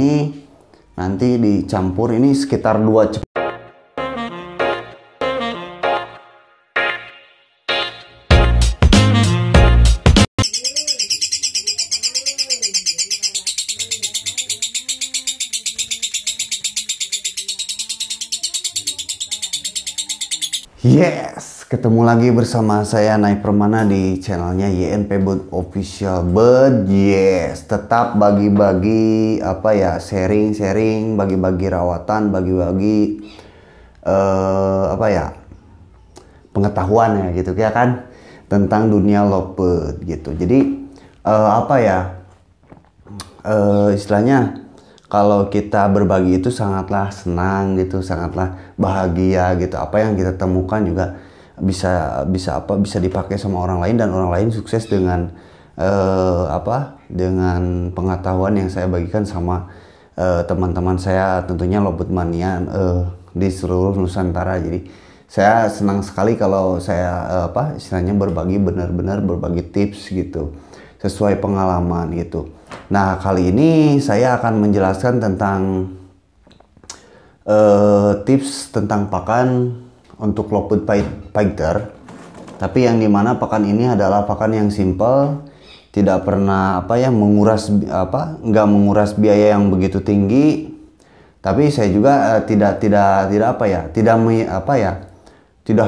ini nanti dicampur, ini sekitar 2 cepet. Yes, ketemu lagi bersama saya Nay Permana di channelnya YNP Bud Official. But yes, tetap bagi-bagi sharing-sharing, bagi-bagi rawatan, bagi-bagi pengetahuan ya gitu ya kan, tentang dunia lopet gitu. Jadi istilahnya kalau kita berbagi itu sangatlah senang gitu, sangatlah bahagia gitu. Apa yang kita temukan juga bisa dipakai sama orang lain, dan orang lain sukses dengan dengan pengetahuan yang saya bagikan sama teman-teman saya, tentunya Lopet Mania di seluruh Nusantara. Jadi saya senang sekali kalau saya istilahnya berbagi, benar-benar berbagi tips gitu, sesuai pengalaman gitu. Nah, kali ini saya akan menjelaskan tentang tips tentang pakan untuk lopet fighter. Tapi yang dimana pakan ini adalah pakan yang simple, tidak pernah nggak menguras biaya yang begitu tinggi. Tapi saya juga tidak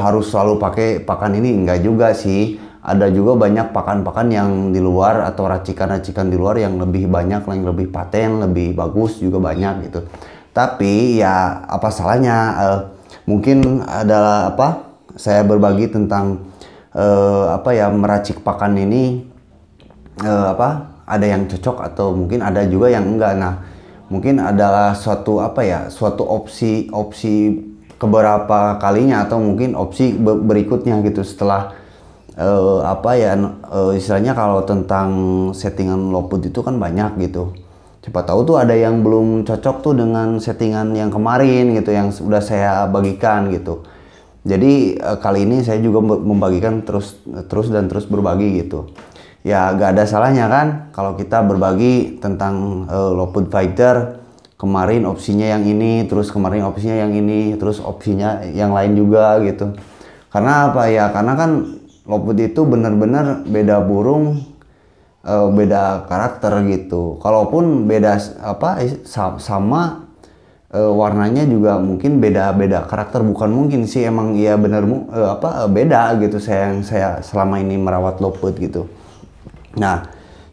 harus selalu pakai pakan ini, enggak juga sih. Ada juga banyak pakan-pakan yang di luar atau racikan-racikan di luar yang lebih banyak, yang lebih paten, lebih bagus juga banyak gitu. Tapi ya apa salahnya, mungkin adalah saya berbagi tentang meracik pakan ini, ada yang cocok atau mungkin ada juga yang enggak. Nah, mungkin adalah suatu opsi keberapa kalinya, atau mungkin opsi berikutnya gitu setelah istilahnya kalau tentang settingan lopet itu kan banyak gitu. Siapa tahu tuh ada yang belum cocok tuh dengan settingan yang kemarin gitu, yang sudah saya bagikan gitu. Jadi kali ini saya juga membagikan terus berbagi gitu. Ya gak ada salahnya kan kalau kita berbagi tentang lopet fighter. Kemarin opsinya yang ini, terus kemarin opsinya yang ini, terus opsinya yang lain juga gitu. Karena karena kan lopet itu benar-benar beda burung, beda karakter gitu. Kalaupun beda sama warnanya juga mungkin beda karakter, bukan mungkin sih, emang iya bener beda gitu. Saya selama ini merawat lopet gitu. Nah,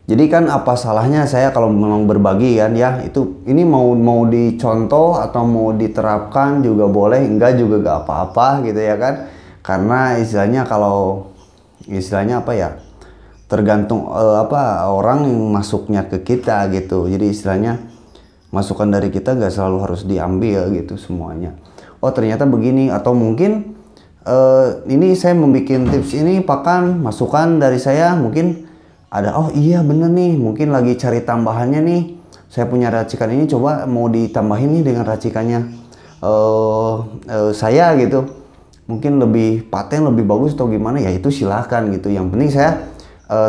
jadi kan apa salahnya saya kalau memang berbagi kan ya, ini mau dicontoh atau mau diterapkan juga boleh, enggak juga gak apa-apa gitu ya kan. Karena istilahnya tergantung orang yang masuknya ke kita gitu. Jadi istilahnya masukan dari kita nggak selalu harus diambil gitu semuanya. Oh ternyata begini, atau mungkin ini saya membuat tips ini pakan masukan dari saya, mungkin ada oh iya bener nih, mungkin lagi cari tambahannya nih, saya punya racikan ini, coba mau ditambahin nih dengan racikannya saya gitu, mungkin lebih paten, lebih bagus atau gimana ya, itu silahkan gitu. Yang penting saya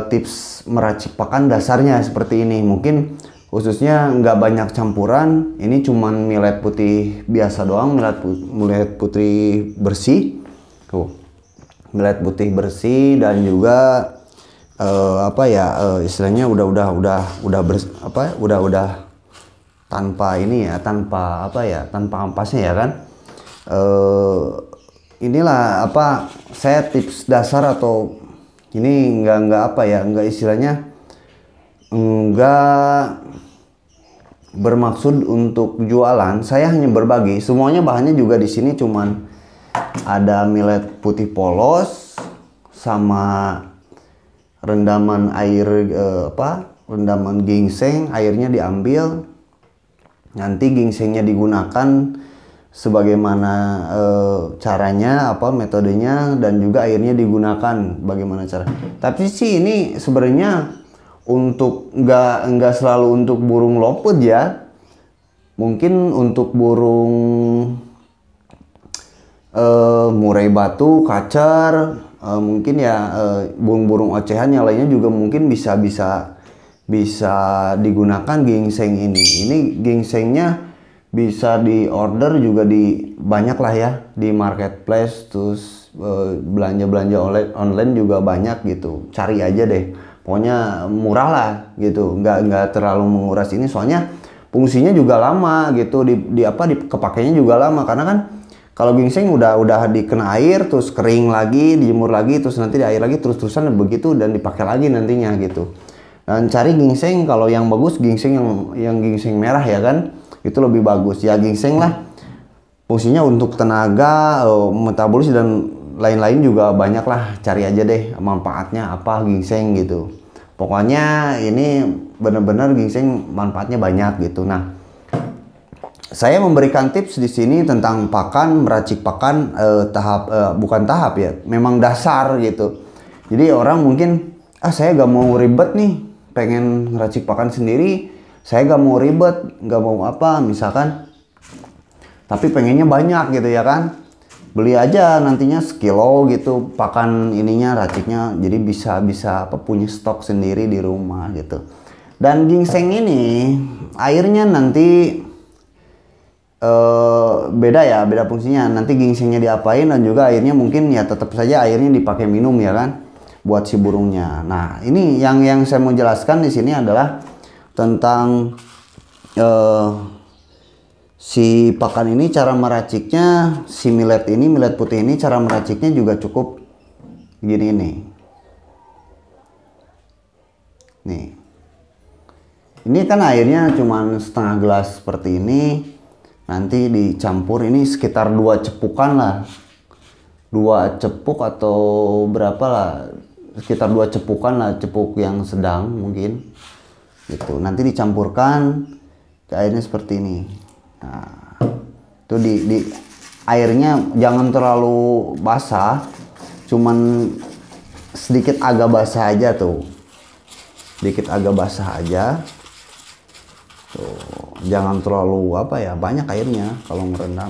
tips meracik pakan dasarnya seperti ini. Mungkin khususnya nggak banyak campuran, ini cuman millet putih biasa doang, millet putih bersih tuh, millet putih bersih, dan juga istilahnya udah tanpa ini ya, tanpa ampasnya ya kan. Inilah saya tips dasar, atau ini enggak istilahnya enggak bermaksud untuk jualan. Saya hanya berbagi. Semuanya bahannya juga di sini cuman ada millet putih polos sama rendaman air rendaman ginseng. Airnya diambil, nanti ginsengnya digunakan sebagaimana caranya, metodenya, dan juga airnya digunakan bagaimana cara. Tapi sih ini sebenarnya untuk nggak selalu untuk burung lopet ya, mungkin untuk burung murai batu, kacer, mungkin ya burung-burung ocehan yang lainnya juga mungkin bisa bisa digunakan ginseng ini. Ini ginsengnya bisa di order juga di banyak lah ya di marketplace, terus belanja online juga banyak gitu. Cari aja deh, pokoknya murah lah gitu, nggak terlalu menguras ini, soalnya fungsinya juga lama gitu, kepakainya juga lama, karena kan kalau ginseng udah dikena air terus kering lagi, dijemur lagi, terus nanti di air lagi, terus-terusan begitu, dan dipakai lagi nantinya gitu. Dan cari ginseng, kalau yang bagus ginseng yang ginseng merah ya kan, itu lebih bagus ya. Ginseng lah fungsinya untuk tenaga, metabolis dan lain-lain juga banyak lah. Cari aja deh manfaatnya apa ginseng gitu. Pokoknya ini benar-benar ginseng manfaatnya banyak gitu. Nah, saya memberikan tips di sini tentang pakan, meracik pakan, bukan tahap ya, memang dasar gitu. Jadi orang mungkin saya gak mau ribet nih, pengen ngeracik pakan sendiri, saya gak mau ribet, gak mau apa misalkan, tapi pengennya banyak gitu ya kan, beli aja nantinya sekilo gitu pakan ininya, raciknya, jadi bisa punya stok sendiri di rumah gitu. Dan ginseng ini airnya nanti beda fungsinya. Nanti ginsengnya diapain, dan juga airnya mungkin ya tetap saja airnya dipakai minum ya kan, buat si burungnya. Nah, ini yang saya mau jelaskan di sini adalah tentang si pakan ini, cara meraciknya. Si millet putih ini cara meraciknya juga cukup gini nih. Nih. Ini kan airnya cuman setengah gelas seperti ini. Nanti dicampur ini sekitar 2 cepukan lah. 2 cepuk atau berapa lah. Sekitar 2 cepukan lah, cepuk yang sedang mungkin. Gitu. Nanti dicampurkan ke airnya seperti ini. Nah, itu di airnya jangan terlalu basah, cuman sedikit agak basah aja tuh. Sedikit agak basah aja. Tuh, jangan terlalu banyak airnya kalau merendam.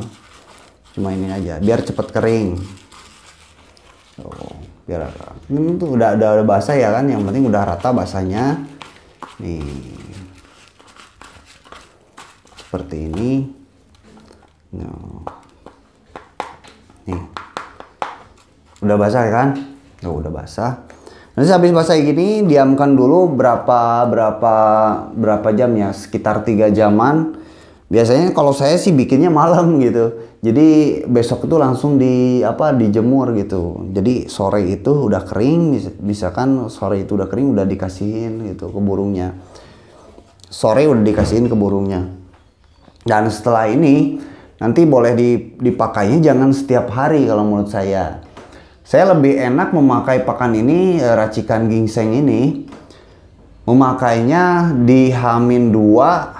Cuma ini aja, biar cepat kering. Tuh, biar ini tuh udah basah ya kan, yang penting udah rata basahnya. Nih. Seperti ini. Nah. Nih. Udah basah ya kan? Tuh, udah basah. Nanti habis basah gini diamkan dulu berapa jam ya, sekitar 3 jaman. Biasanya kalau saya sih bikinnya malam gitu. Jadi besok itu langsung dijemur gitu. Jadi sore itu udah kering, misalkan sore itu udah kering, udah dikasihin gitu ke burungnya. Sore udah dikasihin ke burungnya. Dan setelah ini nanti boleh dipakainya jangan setiap hari kalau menurut saya. Saya lebih enak memakai pakan ini, racikan ginseng ini, memakainya di H-2,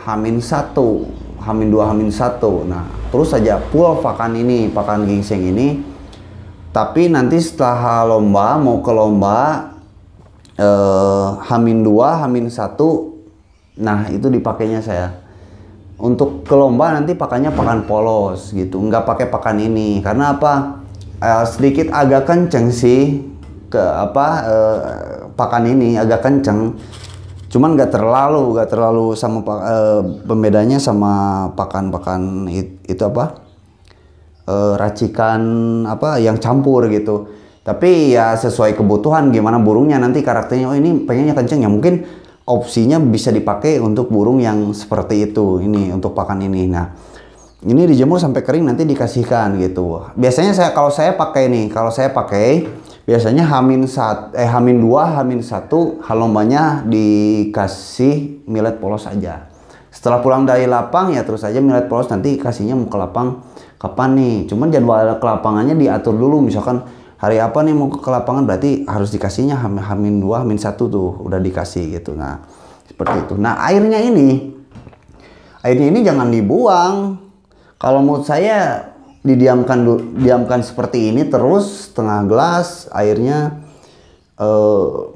H-1, H-2, H-1. Nah, terus saja full pakan ginseng ini. Tapi nanti setelah lomba, mau ke lomba, H-2, H-1, nah itu dipakainya saya. Untuk ke lomba nanti pakainya pakan polos gitu, nggak pakai pakan ini. Karena apa? Sedikit agak kenceng sih pakan ini agak kenceng, cuman nggak terlalu sama pembedanya sama pakan itu racikan yang campur gitu. Tapi ya sesuai kebutuhan gimana burungnya nanti karakternya, ini pengennya kenceng ya, mungkin opsinya bisa dipakai untuk burung yang seperti itu, ini untuk pakan ini. Nah, ini dijemur sampai kering, nanti dikasihkan gitu. Biasanya kalau saya pakai biasanya H-2, H-1 lombanya dikasih millet polos aja. Setelah pulang dari lapang ya terus aja millet polos, nanti kasihnya mau ke lapang kapan nih. Cuman jadwal ke lapangannya diatur dulu, misalkan hari apa nih mau ke lapangan, berarti harus dikasihnya H-2, H-1 tuh udah dikasih gitu. Nah, seperti itu. Nah, airnya ini jangan dibuang. Kalau menurut saya didiamkan seperti ini terus setengah gelas airnya.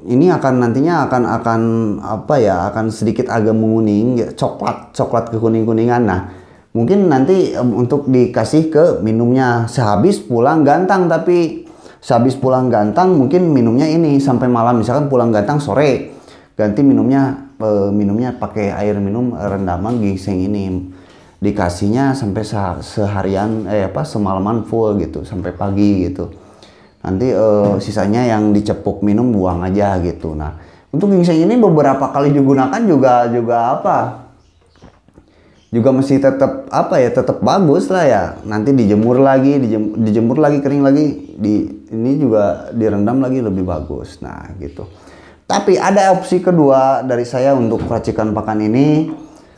Ini nantinya akan sedikit agak menguning, coklat kekuning-kuningan. Nah, mungkin nanti untuk dikasih ke minumnya sehabis pulang gantang, tapi sehabis pulang gantang mungkin minumnya ini sampai malam, misalkan pulang gantang sore, ganti minumnya minumnya pakai air minum rendaman ginseng ini. Dikasihnya sampai seharian semalaman full gitu sampai pagi gitu. Nanti sisanya yang dicepuk minum buang aja gitu. Nah, untuk ginseng ini beberapa kali digunakan juga masih tetap bagus lah ya. Nanti dijemur lagi, dijemur lagi, kering lagi, ini juga direndam lagi lebih bagus. Nah, gitu. Tapi ada opsi kedua dari saya untuk racikan pakan ini.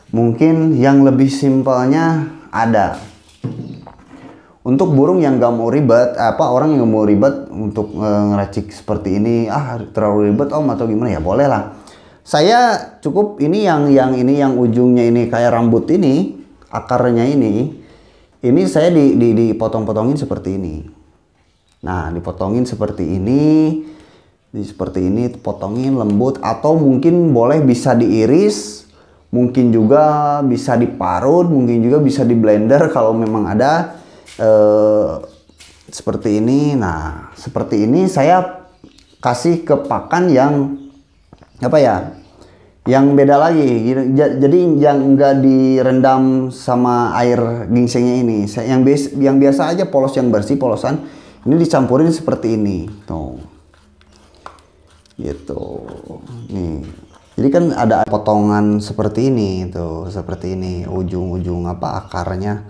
Mungkin yang lebih simpelnya ada. Untuk burung yang gak mau ribet, orang yang gak mau ribet untuk ngeracik seperti ini, terlalu ribet om atau gimana, ya boleh lah. Saya cukup ini yang ujungnya ini kayak rambut ini, akarnya ini saya dipotong-potongin seperti ini. Nah, dipotongin seperti ini, potongin lembut, atau mungkin boleh bisa diiris. Mungkin juga bisa diparut, mungkin juga bisa di blender kalau memang ada seperti ini. Nah, seperti ini saya kasih ke pakan yang yang beda lagi. Jadi yang enggak direndam sama air ginsengnya ini. Yang biasa aja polos, yang bersih polosan. Ini dicampurin seperti ini. Tuh. Gitu. Nih. Jadi kan ada potongan seperti ini tuh, seperti ini ujung-ujung akarnya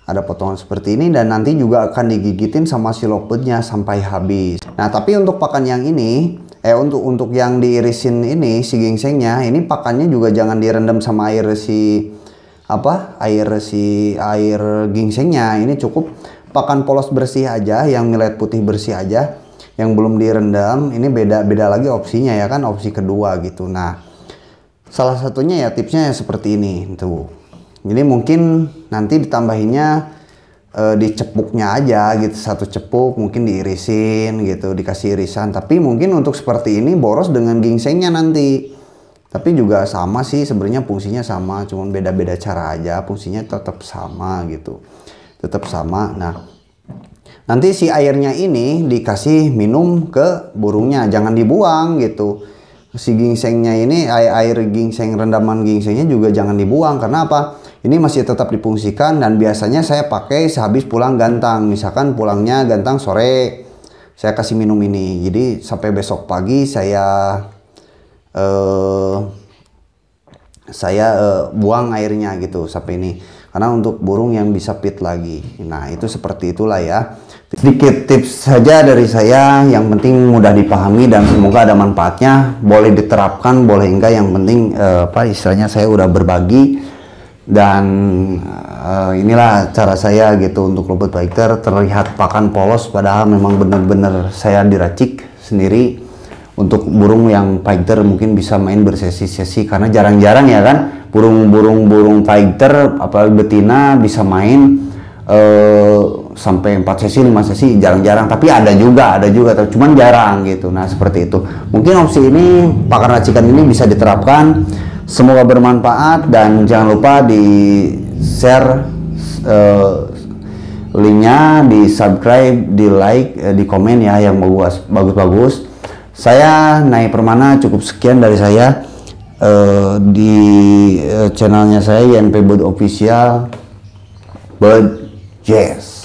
ada potongan seperti ini, dan nanti juga akan digigitin sama si lopetnya sampai habis. Nah, tapi untuk pakan yang ini untuk yang diirisin ini si ginsengnya, ini pakannya juga jangan direndam sama air air ginsengnya. Ini cukup pakan polos bersih aja, yang millet putih bersih aja, yang belum direndam. Ini beda lagi opsinya ya kan, opsi kedua gitu. Nah, salah satunya ya tipsnya ya seperti ini tuh. Jadi mungkin nanti ditambahinnya dicepuknya aja gitu, satu cepuk mungkin diirisin gitu, dikasih irisan. Tapi mungkin untuk seperti ini boros dengan ginsengnya nanti. Tapi juga sama sih sebenarnya, fungsinya sama, cuman beda-beda cara aja, fungsinya tetap sama gitu. Tetap sama. Nah, nanti si airnya ini dikasih minum ke burungnya, jangan dibuang gitu. Si ginsengnya ini, air ginseng, rendaman ginsengnya juga jangan dibuang. Karena apa? Ini masih tetap difungsikan, dan biasanya saya pakai sehabis pulang gantang. Misalkan pulangnya gantang sore, saya kasih minum ini. Jadi sampai besok pagi saya buang airnya gitu sampai ini. Karena untuk burung yang bisa pit lagi. Nah, itu seperti itulah ya. Sedikit tips saja dari saya, yang penting mudah dipahami dan semoga ada manfaatnya. Boleh diterapkan, boleh enggak, yang penting istilahnya saya udah berbagi. Dan inilah cara saya gitu untuk lopet fighter. Terlihat pakan polos, padahal memang benar-benar saya diracik sendiri. Untuk burung yang fighter mungkin bisa main bersesi-sesi, karena jarang-jarang ya kan burung fighter apalagi betina bisa main sampai 4 sesi 5 sesi, jarang-jarang. Tapi ada juga cuman jarang gitu. Nah, seperti itu. Mungkin opsi ini, pakan racikan ini bisa diterapkan. Semoga bermanfaat, dan jangan lupa di share linknya, di subscribe, di like, di komen ya yang bagus-bagus. Saya Nai Permana, cukup sekian dari saya di channelnya saya YNP Bird Official Bird Jazz.